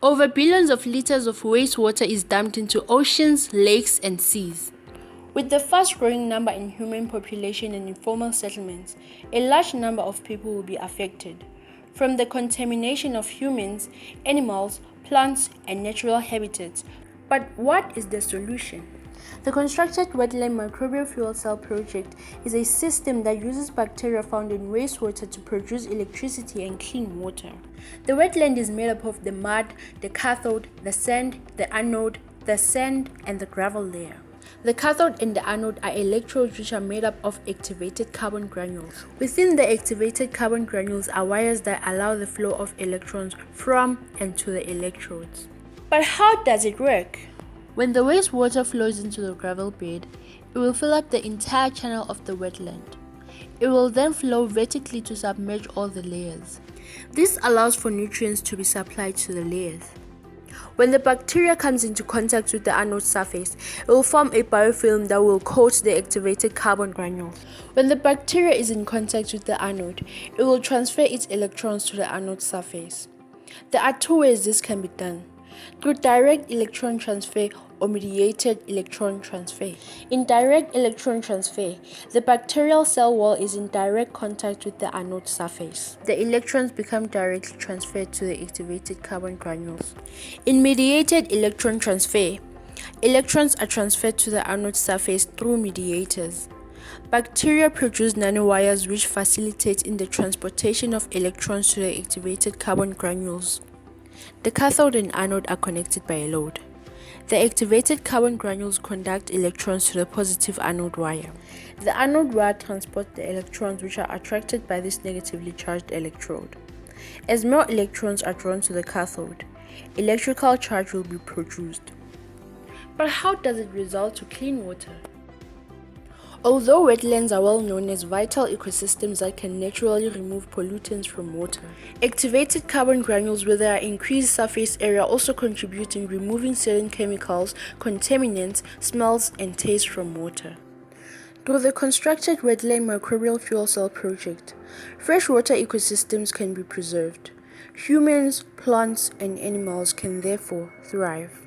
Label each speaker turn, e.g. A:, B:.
A: Over billions of liters of wastewater is dumped into oceans, lakes, and seas. With the fast-growing number in human population and informal settlements, a large number of people will be affected, from the contamination of humans, animals, plants, and natural habitats. But what is the solution? The constructed wetland microbial fuel cell project is a system that uses bacteria found in wastewater to produce electricity and clean water. The wetland is made up of the mud, the cathode, the sand, the anode, the sand, and the gravel layer. The cathode and the anode are electrodes which are made up of activated carbon granules. Within the activated carbon granules are wires that allow the flow of electrons from and to the electrodes. But how does it work? When the wastewater flows into the gravel bed, it will fill up the entire channel of the wetland. It will then flow vertically to submerge all the layers. This allows for nutrients to be supplied to the layers. When the bacteria comes into contact with the anode surface, it will form a biofilm that will coat the activated carbon granules. When the bacteria is in contact with the anode, it will transfer its electrons to the anode surface. There are two ways this can be done: through direct electron transfer or mediated electron transfer. In direct electron transfer, the bacterial cell wall is in direct contact with the anode surface. The electrons become directly transferred to the activated carbon granules. In mediated electron transfer, electrons are transferred to the anode surface through mediators. Bacteria produce nanowires which facilitate in the transportation of electrons to the activated carbon granules. The cathode and anode are connected by a load. The activated carbon granules conduct electrons to the positive anode wire. The anode wire transports the electrons which are attracted by this negatively charged electrode. As more electrons are drawn to the cathode, electrical charge will be produced. But how does it result to clean water? Although wetlands are well known as vital ecosystems that can naturally remove pollutants from water, activated carbon granules with their increased surface area also contribute in removing certain chemicals, contaminants, smells, and taste from water. Through the constructed wetland microbial fuel cell project, freshwater ecosystems can be preserved. Humans, plants, and animals can therefore thrive.